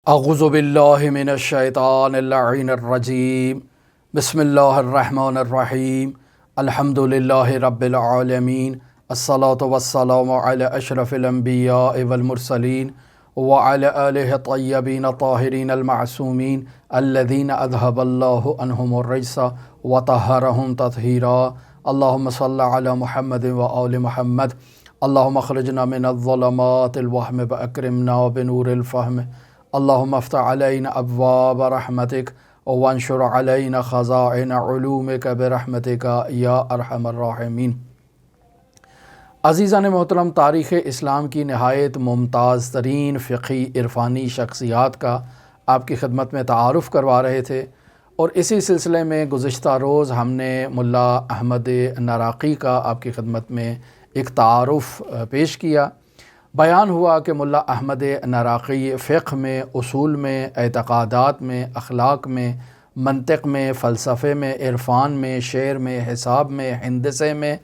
اعوذ باللہ من الشیطان اللعین الرجیم بسم اللہ الرحمن الرحیم الحمد للہ رب العالمین الصلاة والسلام علی اشرف الانبیاء والمرسلین وعلی آلہ طیبین طاہرین المعصومین الذین اذہب اللہ عنہم الرجس وطہرہم تطہیرا اللہم صلی علی محمد وآل محمد اللہم اخرجنا من الظلمات الوہم واکرمنا بنور الفہم اللہم افتح علینا ابواب رحمتک وانشر علینا خزائن علومک برحمتک یا ارحم الراحمین۔ عزیزان محترم، تاریخ اسلام کی نہایت ممتاز ترین فقہی عرفانی شخصیات کا آپ کی خدمت میں تعارف کروا رہے تھے، اور اسی سلسلے میں گزشتہ روز ہم نے ملا احمد نراقی کا آپ کی خدمت میں ایک تعارف پیش کیا۔ بیان ہوا کہ ملا احمد نراقی فقہ میں، اصول میں، اعتقادات میں، اخلاق میں، منطق میں، فلسفے میں، عرفان میں، شعر میں، حساب میں، ہندسے میں،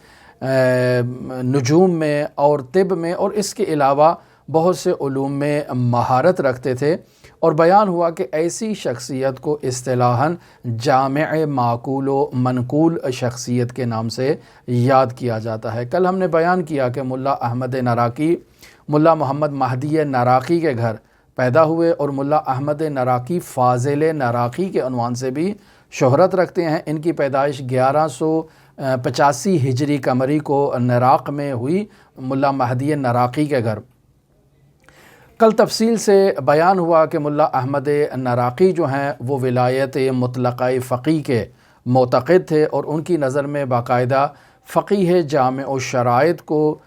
نجوم میں اور طب میں اور اس کے علاوہ بہت سے علوم میں مہارت رکھتے تھے، اور بیان ہوا کہ ایسی شخصیت کو اصطلاحاً جامع معقول و منقول شخصیت کے نام سے یاد کیا جاتا ہے۔ کل ہم نے بیان کیا کہ ملا احمد نراقی ملا محمد مہدی نراقی کے گھر پیدا ہوئے، اور ملا احمد نراقی فاضل نراقی کے عنوان سے بھی شہرت رکھتے ہیں۔ ان کی پیدائش 1185 ہجری قمری کو نراق میں ہوئی، ملا مہدی نراقی کے گھر۔ کل تفصیل سے بیان ہوا کہ ملا احمد نراقی جو ہیں وہ ولایت مطلقہ فقیہ کے معتقد تھے، اور ان کی نظر میں باقاعدہ فقیہ جامع الشرائط کو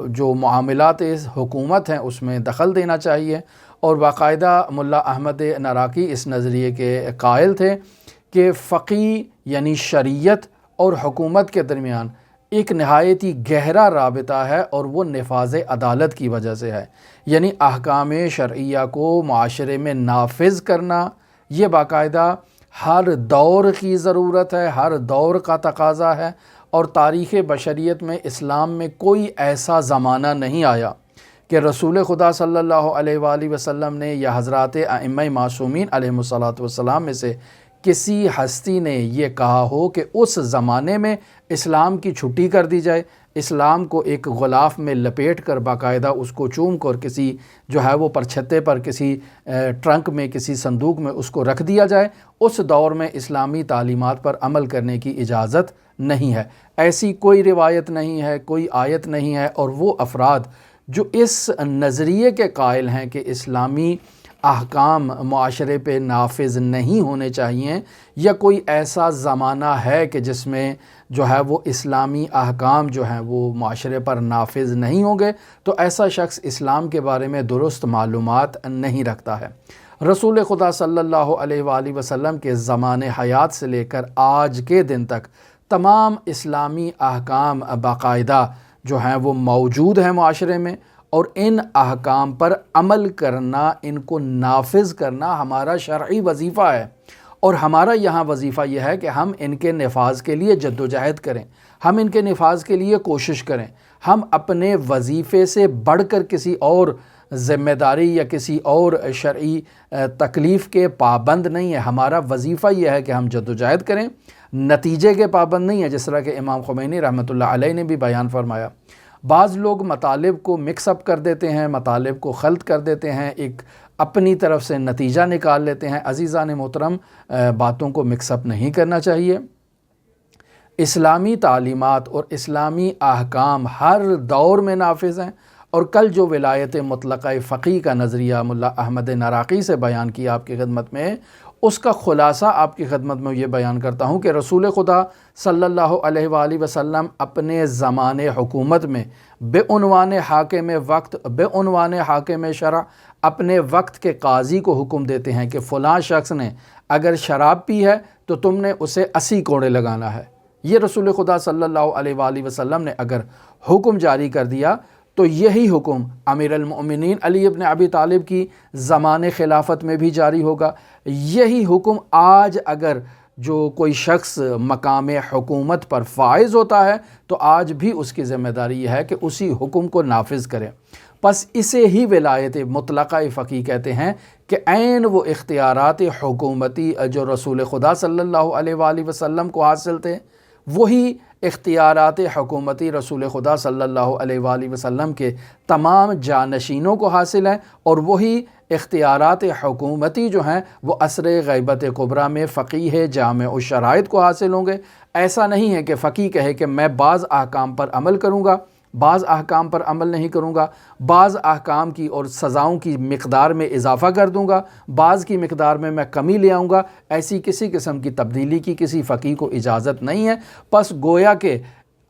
جو معاملات حکومت ہیں اس میں دخل دینا چاہیے، اور باقاعدہ ملا احمد نراقی اس نظریے کے قائل تھے کہ فقیہ یعنی شریعت اور حکومت کے درمیان ایک نہایت ہی گہرا رابطہ ہے، اور وہ نفاذ عدالت کی وجہ سے ہے۔ یعنی احکام شرعیہ کو معاشرے میں نافذ کرنا یہ باقاعدہ ہر دور کی ضرورت ہے، ہر دور کا تقاضا ہے، اور تاریخ بشریت میں اسلام میں کوئی ایسا زمانہ نہیں آیا کہ رسول خدا صلی اللہ علیہ وآلہ وسلم نے یا حضرات ائمہ معصومین علیہم السلام میں سے کسی ہستی نے یہ کہا ہو کہ اس زمانے میں اسلام کی چھٹی کر دی جائے، اسلام کو ایک غلاف میں لپیٹ کر باقاعدہ اس کو چوم کر کسی جو ہے وہ پرچھتے پر کسی ٹرنک میں کسی صندوق میں اس کو رکھ دیا جائے۔ اس دور میں اسلامی تعلیمات پر عمل کرنے کی اجازت نہیں ہے، ایسی کوئی روایت نہیں ہے، کوئی آیت نہیں ہے۔ اور وہ افراد جو اس نظریے کے قائل ہیں کہ اسلامی احکام معاشرے پہ نافذ نہیں ہونے چاہیے، یا کوئی ایسا زمانہ ہے کہ جس میں جو ہے وہ اسلامی احکام جو ہیں وہ معاشرے پر نافذ نہیں ہوں گے، تو ایسا شخص اسلام کے بارے میں درست معلومات نہیں رکھتا ہے۔ رسول خدا صلی اللہ علیہ وآلہ وسلم کے زمان حیات سے لے کر آج کے دن تک تمام اسلامی احکام باقاعدہ جو ہیں وہ موجود ہیں معاشرے میں، اور ان احکام پر عمل کرنا، ان کو نافذ کرنا ہمارا شرعی وظیفہ ہے، اور ہمارا یہاں وظیفہ یہ ہے کہ ہم ان کے نفاذ کے لیے جد و جہد کریں، ہم ان کے نفاذ کے لیے کوشش کریں۔ ہم اپنے وظیفے سے بڑھ کر کسی اور ذمہ داری یا کسی اور شرعی تکلیف کے پابند نہیں ہے۔ ہمارا وظیفہ یہ ہے کہ ہم جد و جہد کریں، نتیجے کے پابند نہیں ہے، جس طرح کہ امام خمینی رحمۃ اللہ علیہ نے بھی بیان فرمایا۔ بعض لوگ مطالب کو مکس اپ کر دیتے ہیں، مطالب کو خلط کر دیتے ہیں، ایک اپنی طرف سے نتیجہ نکال لیتے ہیں۔ عزیزان محترم، باتوں کو مکس اپ نہیں کرنا چاہیے۔ اسلامی تعلیمات اور اسلامی احکام ہر دور میں نافذ ہیں، اور کل جو ولایت مطلقہ فقیہ کا نظریہ ملا احمد نراقی سے بیان کیا آپ کی خدمت میں، اس کا خلاصہ آپ کی خدمت میں یہ بیان کرتا ہوں کہ رسول خدا صلی اللہ علیہ وآلہ وسلم اپنے زمان حکومت میں بے عنوان حاکم وقت، بے عنوان حاکم شرع اپنے وقت کے قاضی کو حکم دیتے ہیں کہ فلاں شخص نے اگر شراب پی ہے تو تم نے اسے 80 کوڑے لگانا ہے۔ یہ رسول خدا صلی اللہ علیہ وآلہ وسلم نے اگر حکم جاری کر دیا تو یہی حکم امیر المؤمنین علی ابن ابی طالب کی زمان خلافت میں بھی جاری ہوگا۔ یہی حکم آج اگر جو کوئی شخص مقام حکومت پر فائز ہوتا ہے تو آج بھی اس کی ذمہ داری یہ ہے کہ اسی حکم کو نافذ کرے۔ پس اسے ہی ولایت مطلقہ فقیہ کہتے ہیں کہ عین وہ اختیارات حکومتی جو رسول خدا صلی اللہ علیہ وآلہ وسلم کو حاصل تھے، وہی اختیارات حکومتی رسول خدا صلی اللہ علیہ وآلہ وسلم کے تمام جانشینوں کو حاصل ہیں، اور وہی اختیارات حکومتی جو ہیں وہ عصر غیبت کبریٰ میں فقیہ جامع الشرائط کو حاصل ہوں گے۔ ایسا نہیں ہے کہ فقیہ کہے کہ میں بعض احکام پر عمل کروں گا، بعض احکام پر عمل نہیں کروں گا، بعض احکام کی اور سزاؤں کی مقدار میں اضافہ کر دوں گا، بعض کی مقدار میں کمی لے آؤں گا۔ ایسی کسی قسم کی تبدیلی کی کسی فقیہ کو اجازت نہیں ہے۔ پس گویا کہ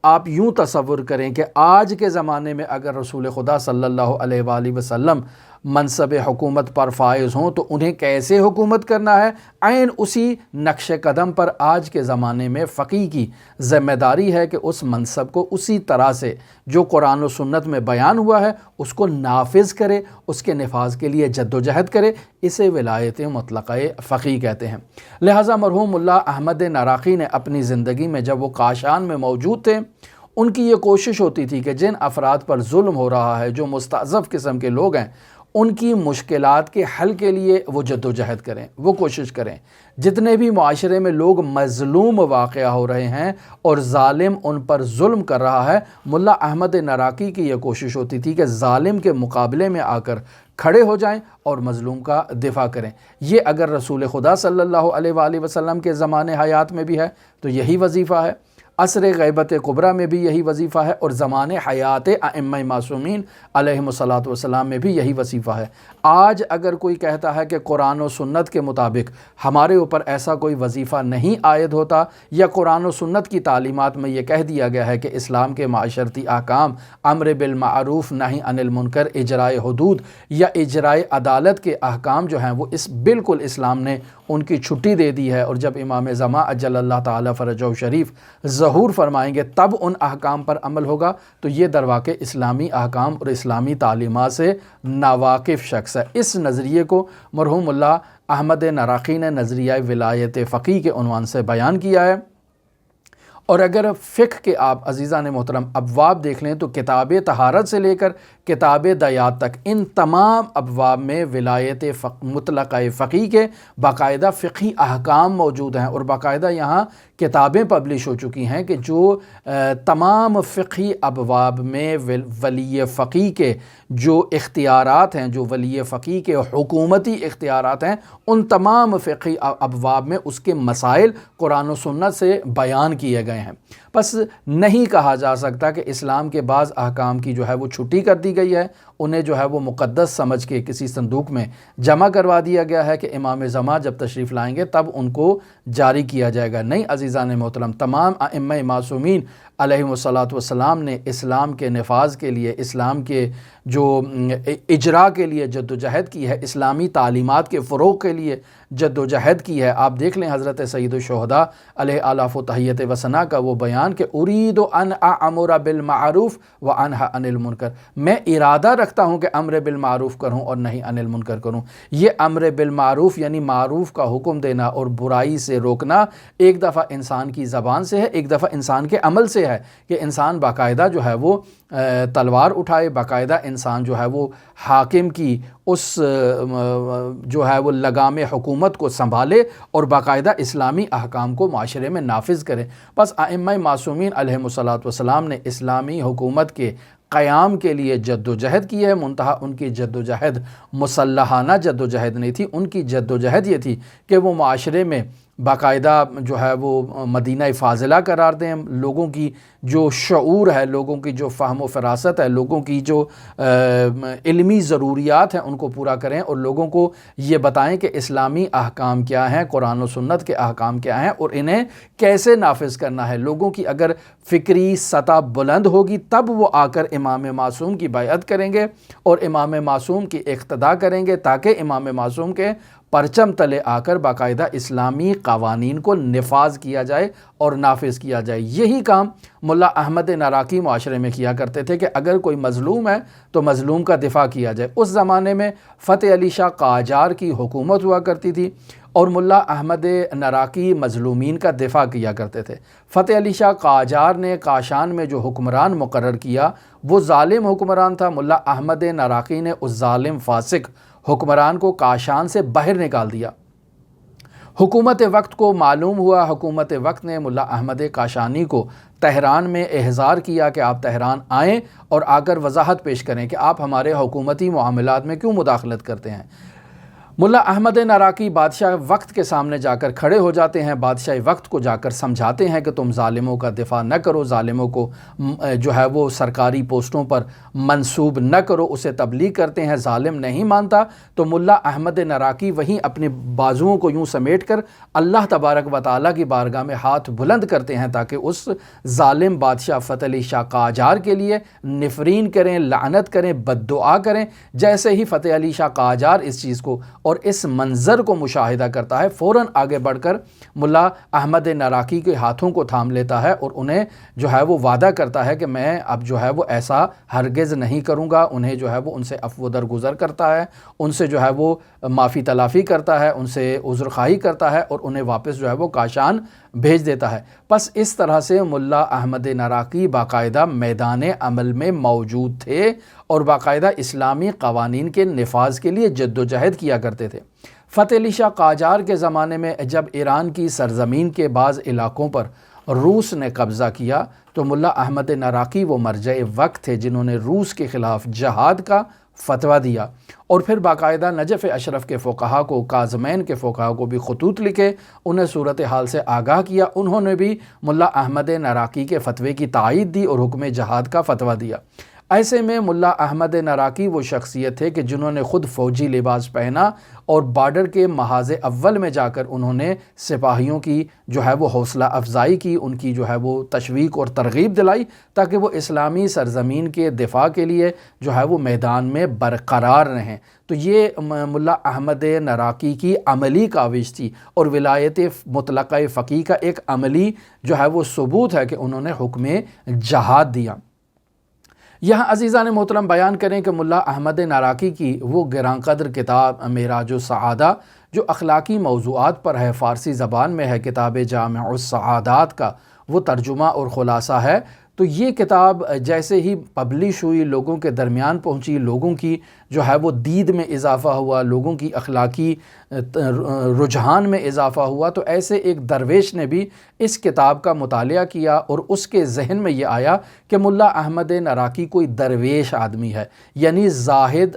آپ یوں تصور کریں کہ آج کے زمانے میں اگر رسول خدا صلی اللہ علیہ وآلہ وسلم منصب حکومت پر فائز ہوں تو انہیں کیسے حکومت کرنا ہے، عین اسی نقش قدم پر آج کے زمانے میں فقیہ کی ذمہ داری ہے کہ اس منصب کو اسی طرح سے جو قرآن و سنت میں بیان ہوا ہے اس کو نافذ کرے، اس کے نفاذ کے لیے جد و جہد کرے۔ اسے ولایت مطلقہ فقیہ کہتے ہیں۔ لہٰذا مرحوم ملا احمد نراقی نے اپنی زندگی میں جب وہ کاشان میں موجود تھے، ان کی یہ کوشش ہوتی تھی کہ جن افراد پر ظلم ہو رہا ہے، جو مستضعف قسم کے لوگ ہیں، ان کی مشکلات کے حل کے لیے وہ جد و جہد کریں، وہ کوشش کریں۔ جتنے بھی معاشرے میں لوگ مظلوم واقع ہو رہے ہیں اور ظالم ان پر ظلم کر رہا ہے، ملا احمد نراقی کی یہ کوشش ہوتی تھی کہ ظالم کے مقابلے میں آ کر کھڑے ہو جائیں اور مظلوم کا دفاع کریں۔ یہ اگر رسول خدا صلی اللہ علیہ وآلہ وسلم کے زمانے حیات میں بھی ہے تو یہی وظیفہ ہے، عصر غیبت کبریٰ میں بھی یہی وظیفہ ہے، اور زمانے حیات ائمہ معصومین علیہم الصلاۃ والسلام میں بھی یہی وظیفہ ہے۔ آج اگر کوئی کہتا ہے کہ قرآن و سنت کے مطابق ہمارے اوپر ایسا کوئی وظیفہ نہیں عائد ہوتا، یا قرآن و سنت کی تعلیمات میں یہ کہہ دیا گیا ہے کہ اسلام کے معاشرتی احکام امر بالمعروف نہی عن المنکر، اجرائے حدود یا اجرائے عدالت کے احکام جو ہیں وہ بالکل اسلام نے ان کی چھٹی دے دی ہے، اور جب امام زمان اجل اللہ تعالی فرجہ شریف ظہور فرمائیں گے تب ان احکام پر عمل ہوگا۔ تو یہ درواقع اسلامی احکام اور اسلامی تعلیمات سے ناواقف شخص ہے۔ اس نظریے کو مرحوم اللہ احمد نراقی نے نظریہ ولایت فقیہ کے عنوان سے بیان کیا ہے۔ اور اگر فقہ کے آپ عزیزان محترم ابواب دیکھ لیں تو کتاب طہارت سے لے کر کتاب دیات تک، ان تمام ابواب میں ولایت مطلقہ فقیہ کے باقاعدہ فقہی احکام موجود ہیں، اور باقاعدہ یہاں کتابیں پبلش ہو چکی ہیں کہ جو تمام فقہی ابواب میں ولی فقیہ کے جو اختیارات ہیں، جو ولی فقیہ کے حکومتی اختیارات ہیں، ان تمام فقہی ابواب میں اس کے مسائل قرآن و سنت سے بیان کیے گئے ہیں۔ پس نہیں کہا جا سکتا کہ اسلام کے بعض احکام کی جو ہے وہ چھٹی کر دی گئی ہے، انہیں جو ہے وہ مقدس سمجھ کے کسی صندوق میں جمع کروا دیا گیا ہے کہ امام زمان جب تشریف لائیں گے تب ان کو جاری کیا جائے گا۔ نہیں عزیزان محترم، تمام ائمہ معصومین علیہم الصلاۃ والسلام نے اسلام کے نفاذ کے لیے، اسلام کے جو اجرا کے لیے جد و جہد کی ہے، اسلامی تعلیمات کے فروغ کے لیے جد و جہد کی ہے۔ آپ دیکھ لیں حضرت سید الشہداء علیہ آلاف و تحیت و ثنا کا وہ بیان کہ ارید ان اعمر بالمعروف وانہی عن المنکر، میں ارادہ رکھتا ہوں کہ امر بالمعروف کروں اور نہیں عن المنکر کروں۔ یہ امر بالمعروف یعنی معروف کا حکم دینا اور برائی سے روکنا ایک دفعہ انسان کی زبان سے ہے، ایک دفعہ انسان کے عمل سے ہے، کہ انسان باقاعدہ جو ہے وہ تلوار اٹھائے، باقاعدہ انسان جو ہے وہ حاکم کی اس جو ہے وہ لگام حکومت کو سنبھالے اور باقاعدہ اسلامی احکام کو معاشرے میں نافذ کرے۔ پس ائمہ معصومین علیہم الصلاۃ والسلام نے اسلامی حکومت کے قیام کے لیے جد و جہد کی ہے، منتہا ان کی جد و جہد مسلحانہ جد و جہد نہیں تھی، ان کی جد و جہد یہ تھی کہ وہ معاشرے میں باقاعدہ جو ہے وہ مدینہ فاضلہ قرار دیں، لوگوں کی جو شعور ہے، لوگوں کی جو فہم و فراست ہے، لوگوں کی جو علمی ضروریات ہیں ان کو پورا کریں، اور لوگوں کو یہ بتائیں کہ اسلامی احکام کیا ہیں، قرآن و سنت کے احکام کیا ہیں اور انہیں کیسے نافذ کرنا ہے۔ لوگوں کی اگر فکری سطح بلند ہوگی تب وہ آ کر امام معصوم کی بیعت کریں گے اور امام معصوم کی اقتداء کریں گے، تاکہ امام معصوم کے پرچم تلے آ کر باقاعدہ اسلامی قوانین کو نفاذ کیا جائے اور نافذ کیا جائے۔ یہی کام ملا احمد ناراقی معاشرے میں کیا کرتے تھے کہ اگر کوئی مظلوم ہے تو مظلوم کا دفاع کیا جائے۔ اس زمانے میں فتح علی شاہ قاجار کی حکومت ہوا کرتی تھی اور ملا احمد ناراقی مظلومین کا دفاع کیا کرتے تھے۔ فتح علی شاہ قاجار نے کاشان میں جو حکمران مقرر کیا وہ ظالم حکمران تھا۔ ملا احمد ناراقی نے اس ظالم فاسق حکمران کو کاشان سے باہر نکال دیا۔ حکومت وقت کو معلوم ہوا، حکومت وقت نے ملا احمد کاشانی کو تہران میں احضار کیا کہ آپ تہران آئیں اور آ کر وضاحت پیش کریں کہ آپ ہمارے حکومتی معاملات میں کیوں مداخلت کرتے ہیں۔ ملا احمد ناراقی بادشاہ وقت کے سامنے جا کر کھڑے ہو جاتے ہیں، بادشاہ وقت کو جا کر سمجھاتے ہیں کہ تم ظالموں کا دفاع نہ کرو، ظالموں کو جو ہے وہ سرکاری پوسٹوں پر منصوب نہ کرو، اسے تبلیغ کرتے ہیں۔ ظالم نہیں مانتا تو ملا احمد ناراقی وہیں اپنے بازوؤں کو یوں سمیٹ کر اللہ تبارک و تعالیٰ کی بارگاہ میں ہاتھ بلند کرتے ہیں تاکہ اس ظالم بادشاہ فتح علی شاہ قاجار کے لیے نفرین کریں، لعنت کریں، بد دعا کریں۔ جیسے ہی فتح علی شاہ قاجار اس چیز کو اور اس منظر کو مشاہدہ کرتا ہے، فوراً آگے بڑھ کر ملا احمد ناراقی کے ہاتھوں کو تھام لیتا ہے اور انہیں جو ہے وہ وعدہ کرتا ہے کہ میں اب جو ہے وہ ایسا ہرگز نہیں کروں گا۔ انہیں جو ہے وہ ان سے عفو درگزر کرتا ہے، ان سے جو ہے وہ معافی تلافی کرتا ہے، ان سے عذر خواہی کرتا ہے اور انہیں واپس جو ہے وہ کاشان بھیج دیتا ہے۔ پس اس طرح سے ملا احمد ناراقی باقاعدہ میدان عمل میں موجود تھے اور باقاعدہ اسلامی قوانین کے نفاذ کے لیے جد و جہد کیا کرتے تھے۔ فتح علی شاہ قاجار کے زمانے میں جب ایران کی سرزمین کے بعض علاقوں پر روس نے قبضہ کیا تو ملا احمد ناراقی وہ مرجع وقت تھے جنہوں نے روس کے خلاف جہاد کا فتویٰ دیا اور پھر باقاعدہ نجف اشرف کے فقہا کو، کاظمین کے فقہا کو بھی خطوط لکھے، انہیں صورتحال سے آگاہ کیا۔ انہوں نے بھی ملا احمد ناراقی کے فتوے کی تائید دی اور حکم جہاد کا فتویٰ دیا۔ ایسے میں ملا احمد ناراقی وہ شخصیت تھے کہ جنہوں نے خود فوجی لباس پہنا اور بارڈر کے محاذ اول میں جا کر انہوں نے سپاہیوں کی جو ہے وہ حوصلہ افزائی کی، ان کی جو ہے وہ تشویق اور ترغیب دلائی تاکہ وہ اسلامی سرزمین کے دفاع کے لیے جو ہے وہ میدان میں برقرار رہیں۔ تو یہ ملا احمد ناراقی کی عملی کاوش تھی اور ولایت مطلقہ فقیہ کا ایک عملی جو ہے وہ ثبوت ہے کہ انہوں نے حکم جہاد دیا۔ یہاں عزیزان محترم بیان کریں کہ ملا احمد ناراقی کی وہ گراں قدر کتاب معراج السعادہ جو اخلاقی موضوعات پر ہے، فارسی زبان میں ہے، کتاب جامع السعادات کا وہ ترجمہ اور خلاصہ ہے۔ تو یہ کتاب جیسے ہی پبلش ہوئی، لوگوں کے درمیان پہنچی، لوگوں کی جو ہے وہ دید میں اضافہ ہوا، لوگوں کی اخلاقی رجحان میں اضافہ ہوا، تو ایسے ایک درویش نے بھی اس کتاب کا مطالعہ کیا اور اس کے ذہن میں یہ آیا کہ ملا احمد ناراقی کوئی درویش آدمی ہے، یعنی زاہد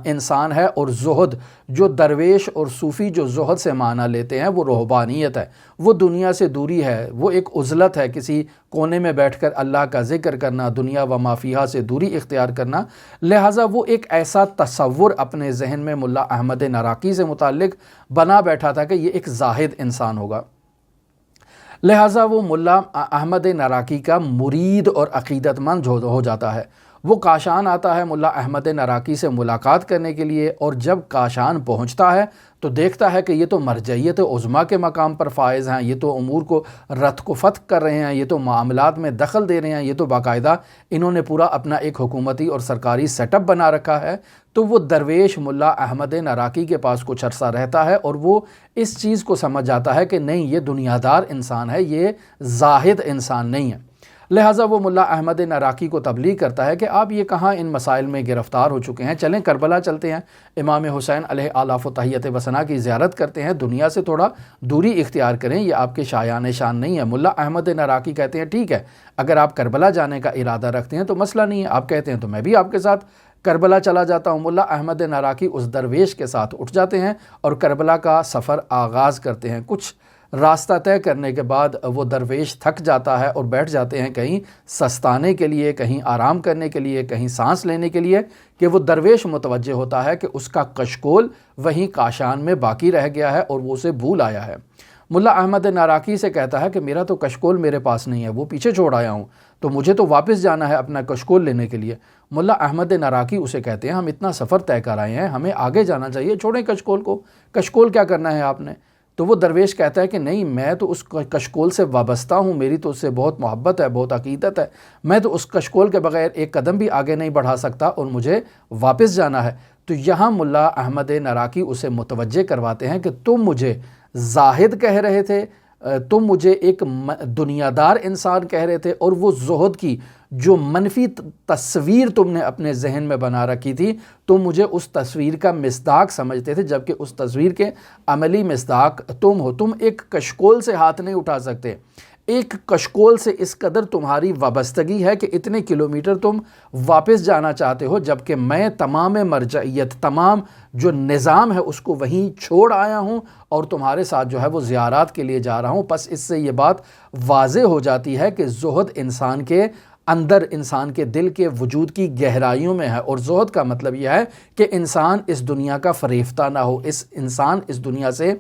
انسان ہے، اور زہد جو درویش اور صوفی جو زہد سے معنی لیتے ہیں وہ رہبانیت ہے، وہ دنیا سے دوری ہے، وہ ایک عزلت ہے، کسی کونے میں بیٹھ کر اللہ کا ذکر کرنا، دنیا و ما فیہا سے دوری اختیار کرنا۔ لہٰذا وہ ایک ایسا تصور اپنے ذہن میں ملا احمد ناراقی سے متعلق بنا بیٹھا تھا کہ یہ ایک زاہد انسان ہوگا۔ لہٰذا وہ ملا احمد ناراقی کا مرید اور عقیدت مند ہو جاتا ہے۔ وہ کاشان آتا ہے ملا احمد ناراقی سے ملاقات کرنے کے لیے، اور جب کاشان پہنچتا ہے تو دیکھتا ہے کہ یہ تو مرجعیت عظمیٰ کے مقام پر فائز ہیں، یہ تو امور کو رتق و فتق کر رہے ہیں، یہ تو معاملات میں دخل دے رہے ہیں، یہ تو باقاعدہ انہوں نے پورا اپنا ایک حکومتی اور سرکاری سیٹ اپ بنا رکھا ہے۔ تو وہ درویش ملا احمد ناراقی کے پاس کچھ عرصہ رہتا ہے اور وہ اس چیز کو سمجھ جاتا ہے کہ نہیں، یہ دنیادار انسان ہے، یہ زاہد انسان نہیں ہے۔ لہٰذا وہ ملا احمد ناراقی کو تبلیغ کرتا ہے کہ آپ یہ کہاں ان مسائل میں گرفتار ہو چکے ہیں، چلیں کربلا چلتے ہیں، امام حسین علیہ آلاف و تحیت وثنا کی زیارت کرتے ہیں، دنیا سے تھوڑا دوری اختیار کریں، یہ آپ کے شایان شان نہیں ہے۔ ملا احمد ناراقی کہتے ہیں ٹھیک ہے، اگر آپ کربلا جانے کا ارادہ رکھتے ہیں تو مسئلہ نہیں ہے، آپ کہتے ہیں تو میں بھی آپ کے ساتھ کربلا چلا جاتا ہوں۔ ملا احمد ناراقی اس درویش کے ساتھ اٹھ جاتے ہیں اور کربلا کا سفر آغاز کرتے ہیں۔ کچھ راستہ طے کرنے کے بعد وہ درویش تھک جاتا ہے اور بیٹھ جاتے ہیں کہیں سستانے کے لیے، کہیں آرام کرنے کے لیے، کہیں سانس لینے کے لیے، کہ وہ درویش متوجہ ہوتا ہے کہ اس کا کشکول وہیں کاشان میں باقی رہ گیا ہے اور وہ اسے بھول آیا ہے۔ ملا احمد ناراقی سے کہتا ہے کہ میرا تو کشکول میرے پاس نہیں ہے، وہ پیچھے چھوڑ آیا ہوں۔ تو مجھے تو واپس جانا ہے اپنا کشکول لینے کے لیے۔ ملا احمد نراقی اسے کہتے ہیں ہم اتنا سفر طے کر آئے ہیں، ہمیں آگے جانا چاہیے، چھوڑیں کشکول کو، کشکول کیا کرنا ہے آپ نے؟ تو وہ درویش کہتا ہے کہ نہیں، میں تو اس کشکول سے وابستہ ہوں، میری تو اس سے بہت محبت ہے، بہت عقیدت ہے، میں تو اس کشکول کے بغیر ایک قدم بھی آگے نہیں بڑھا سکتا اور مجھے واپس جانا ہے۔ تو یہاں ملا احمد نراقی اسے متوجہ کرواتے ہیں کہ تم مجھے زاہد کہہ رہے تھے، تم مجھے ایک دنیا دار انسان کہہ رہے تھے، اور وہ زہد کی جو منفی تصویر تم نے اپنے ذہن میں بنا رکھی تھی، تم مجھے اس تصویر کا مصداق سمجھتے تھے، جبکہ اس تصویر کے عملی مصداق تم ہو۔ تم ایک کشکول سے ہاتھ نہیں اٹھا سکتے، ایک کشکول سے اس قدر تمہاری وابستگی ہے کہ اتنے کلومیٹر تم واپس جانا چاہتے ہو، جبکہ میں تمام مرجعیت، تمام جو نظام ہے اس کو وہیں چھوڑ آیا ہوں اور تمہارے ساتھ جو ہے وہ زیارات کے لیے جا رہا ہوں۔ پس اس سے یہ بات واضح ہو جاتی ہے کہ زہد انسان کے اندر، انسان کے دل کے وجود کی گہرائیوں میں ہے، اور زہد کا مطلب یہ ہے کہ انسان اس دنیا کا فریفتہ نہ ہو، انسان اس دنیا سے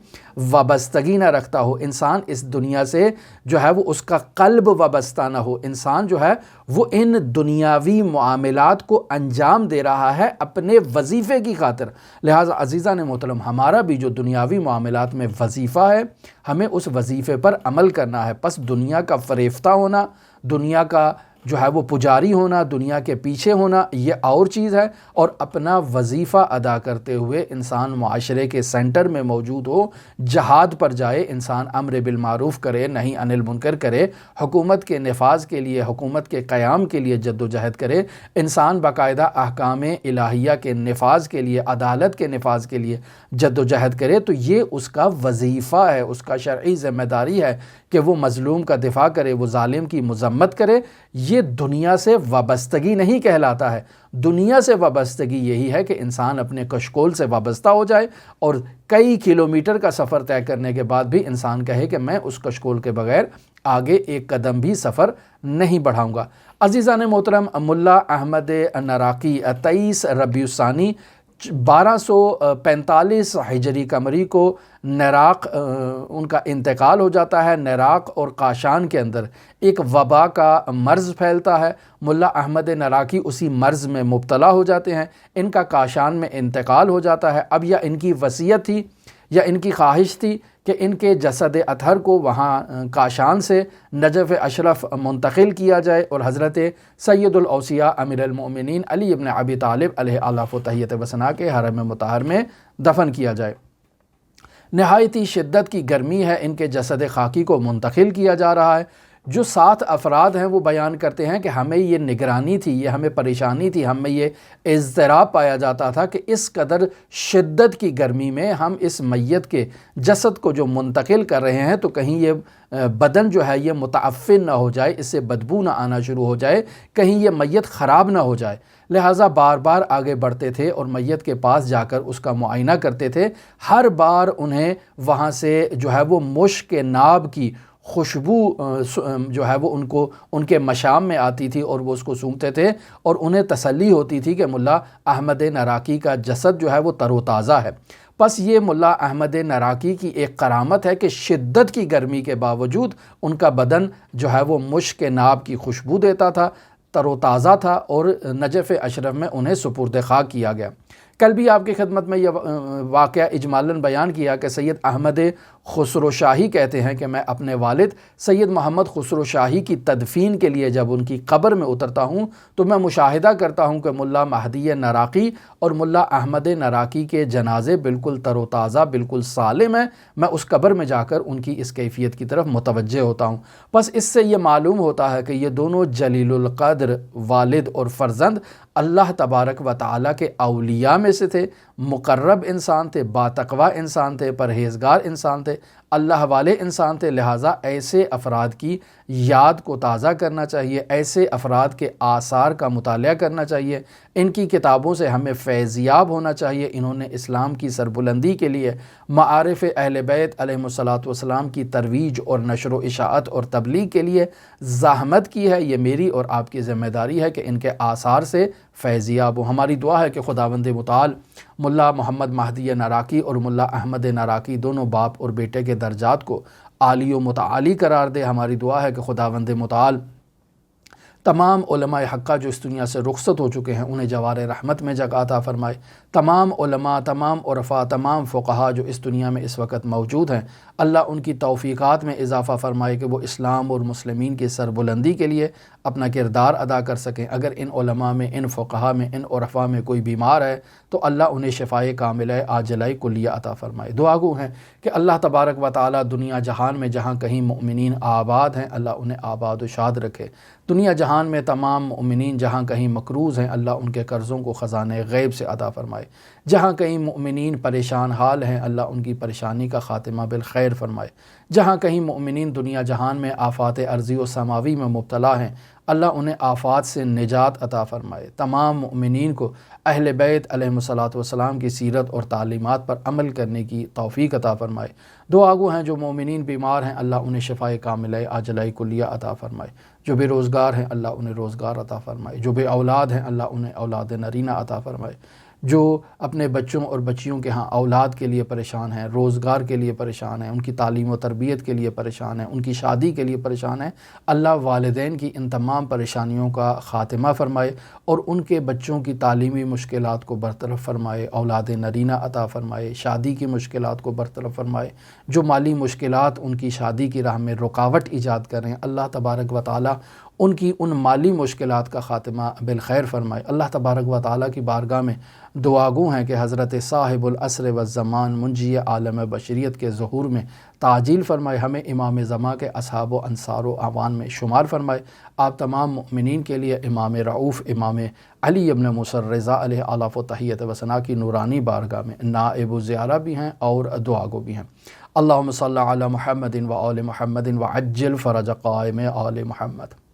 وابستگی نہ رکھتا ہو، انسان اس دنیا سے جو ہے وہ اس کا قلب وابستہ نہ ہو، انسان جو ہے وہ ان دنیاوی معاملات کو انجام دے رہا ہے اپنے وظیفے کی خاطر۔ لہٰذا عزیزان محترم، ہمارا بھی جو دنیاوی معاملات میں وظیفہ ہے، ہمیں اس وظیفے پر عمل کرنا ہے۔ پس دنیا کا فریفتہ ہونا، دنیا کا جو ہے وہ پجاری ہونا، دنیا کے پیچھے ہونا، یہ اور چیز ہے، اور اپنا وظیفہ ادا کرتے ہوئے انسان معاشرے کے سینٹر میں موجود ہو، جہاد پر جائے، انسان امر بالمعروف کرے، نہی عن المنکر کرے، حکومت کے نفاذ کے لیے، حکومت کے قیام کے لیے جد و جہد کرے، انسان باقاعدہ احکام الہیہ کے نفاذ کے لیے، عدالت کے نفاذ کے لیے جد و جہد کرے، تو یہ اس کا وظیفہ ہے، اس کا شرعی ذمہ داری ہے کہ وہ مظلوم کا دفاع کرے، وہ ظالم کی مذمت کرے۔ یہ دنیا سے وابستگی نہیں کہلاتا ہے۔ دنیا سے وابستگی یہی ہے کہ انسان اپنے کشکول سے وابستہ ہو جائے اور کئی کلومیٹر کا سفر طے کرنے کے بعد بھی انسان کہے کہ میں اس کشکول کے بغیر آگے ایک قدم بھی سفر نہیں بڑھاؤں گا۔ عزیزان محترم، ملا احمد نراقی 23 ربیع الثانی 1245 ہجری قمری کو نراق ان کا انتقال ہو جاتا ہے۔ نراق اور قاشان کے اندر ایک وبا کا مرض پھیلتا ہے، ملا احمد نراقی اسی مرض میں مبتلا ہو جاتے ہیں، ان کا قاشان میں انتقال ہو جاتا ہے۔ اب یا ان کی وصیت تھی یا ان کی خواہش تھی کہ ان کے جسد اطہر کو وہاں کاشان سے نجف اشرف منتقل کیا جائے اور حضرت سید الاوصیاء امیر المؤمنین علی ابن ابی طالب علیہ آلاف و تحیت و ثنا کے حرم مطہر میں دفن کیا جائے۔ نہایتی شدت کی گرمی ہے، ان کے جسد خاکی کو منتقل کیا جا رہا ہے۔ جو 7 افراد ہیں وہ بیان کرتے ہیں کہ ہمیں یہ نگرانی تھی، یہ ہمیں پریشانی تھی، ہمیں یہ اضطراب پایا جاتا تھا کہ اس قدر شدت کی گرمی میں ہم اس میت کے جسد کو جو منتقل کر رہے ہیں تو کہیں یہ بدن جو ہے یہ متعفن نہ ہو جائے، اس سے بدبو نہ آنا شروع ہو جائے، کہیں یہ میت خراب نہ ہو جائے۔ لہٰذا بار بار آگے بڑھتے تھے اور میت کے پاس جا کر اس کا معائنہ کرتے تھے۔ ہر بار انہیں وہاں سے جو ہے وہ مشک ناب کی خوشبو جو ہے وہ ان کے مشام میں آتی تھی اور وہ اس کو سونگھتے تھے، اور انہیں تسلی ہوتی تھی کہ ملا احمد نراقی کا جسد جو ہے وہ تر و تازہ ہے۔ پس یہ ملا احمد نراقی کی ایک کرامت ہے کہ شدت کی گرمی کے باوجود ان کا بدن جو ہے وہ مشک ناب کی خوشبو دیتا تھا، تر و تازہ تھا، اور نجف اشرف میں انہیں سپرد خاک کیا گیا۔ کل بھی آپ کی خدمت میں یہ واقعہ اجمالاً بیان کیا کہ سید احمد خسرو شاہی کہتے ہیں کہ میں اپنے والد سید محمد خسرو شاہی کی تدفین کے لیے جب ان کی قبر میں اترتا ہوں تو میں مشاہدہ کرتا ہوں کہ ملا مہدی نراقی اور ملا احمد نراقی کے جنازے بالکل تر و تازہ، بالکل سالم ہیں۔ میں اس قبر میں جا کر ان کی اس کیفیت کی طرف متوجہ ہوتا ہوں۔ بس اس سے یہ معلوم ہوتا ہے کہ یہ دونوں جلیل القدر والد اور فرزند اللہ تبارک و تعالیٰ کے اولیاء میں سے تھے، مقرب انسان تھے، باتقویٰ انسان تھے، پرہیزگار انسان تھے، اللہ والے انسان تھے۔ لہٰذا ایسے افراد کی یاد کو تازہ کرنا چاہیے، ایسے افراد کے آثار کا مطالعہ کرنا چاہیے، ان کی کتابوں سے ہمیں فیضیاب ہونا چاہیے۔ انہوں نے اسلام کی سربلندی کے لیے، معارف اہل بیت علیہم الصلاۃ والسلام کی ترویج اور نشر و اشاعت اور تبلیغ کے لیے زحمت کی ہے۔ یہ میری اور آپ کی ذمہ داری ہے کہ ان کے آثار سے فیضیاب ہو۔ ہماری دعا ہے کہ خداوند متعال ملا محمد مہدی نراقی اور ملا احمد نراقی دونوں باپ اور بیٹے کے درجات کو عالی و متعالی قرار دے۔ ہماری دعا ہے کہ خداوند متعال تمام علماء حقہ جو اس دنیا سے رخصت ہو چکے ہیں انہیں جوار رحمت میں جگہ عطا فرمائے۔ تمام علماء، تمام عرفاء، تمام فقہا جو اس دنیا میں اس وقت موجود ہیں، اللہ ان کی توفیقات میں اضافہ فرمائے کہ وہ اسلام اور مسلمین کی سربلندی کے لیے اپنا کردار ادا کر سکیں۔ اگر ان علماء میں، ان فقہا میں، ان عرفاء میں کوئی بیمار ہے تو اللہ انہیں شفائے کاملہ عاجلہ کلیہ عطا فرمائے۔ دعا گو ہیں کہ اللہ تبارک و تعالی دنیا جہان میں جہاں کہیں مؤمنین آباد ہیں اللہ انہیں آباد و شاد رکھے۔ دنیا جہان میں تمام مؤمنین جہاں کہیں مقروض ہیں اللہ ان کے قرضوں کو خزانہ غیب سے عطا فرمائے۔ جہاں کہیں مؤمنین پریشان حال ہیں اللہ ان کی پریشانی کا خاتمہ بالخیر فرمائے۔ جہاں کہیں مؤمنین دنیا جہان میں آفات ارضی و سماوی میں مبتلا ہیں اللہ انہیں آفات سے نجات عطا فرمائے۔ تمام مؤمنین کو اہل بیت علیہم الصلاۃ والسلام کی سیرت اور تعلیمات پر عمل کرنے کی توفیق عطا فرمائے۔ دعا گو ہیں جو مومنین بیمار ہیں اللہ انہیں شفائے کاملہ عاجلہ کلیہ عطا فرمائے۔ جو بے روزگار ہیں اللہ انہیں روزگار عطا فرمائے۔ جو بے اولاد ہیں اللہ انہیں اولاد نرینہ عطا فرمائے۔ جو اپنے بچوں اور بچیوں کے ہاں اولاد کے لیے پریشان ہیں، روزگار کے لیے پریشان ہیں، ان کی تعلیم و تربیت کے لیے پریشان ہیں، ان کی شادی کے لیے پریشان ہیں، اللہ والدین کی ان تمام پریشانیوں کا خاتمہ فرمائے اور ان کے بچوں کی تعلیمی مشکلات کو برطرف فرمائے، اولاد نرینہ عطا فرمائے، شادی کی مشکلات کو برطرف فرمائے۔ جو مالی مشکلات ان کی شادی کی راہ میں رکاوٹ ایجاد کر رہے ہیں اللہ تبارک و تعالی ان کی ان مالی مشکلات کا خاتمہ بالخیر فرمائے۔ اللہ تبارک و تعالی کی بارگاہ میں دعا گو ہیں کہ حضرت صاحب العصر والزمان منجی عالم بشریت کے ظہور میں تعجیل فرمائے، ہمیں امام زمان کے اصحاب و انصار و اعوان میں شمار فرمائے۔ آپ تمام مؤمنین کے لیے امام رعوف امام علی ابن موسیٰ الرضا علیہ آلاف و تحیت و ثنا کی نورانی بارگاہ میں نائب و زیارہ بھی ہیں اور دعا گو بھی ہیں۔ اللہم صلی علی محمد و آل محمد وعجل فرج قائم آل محمد۔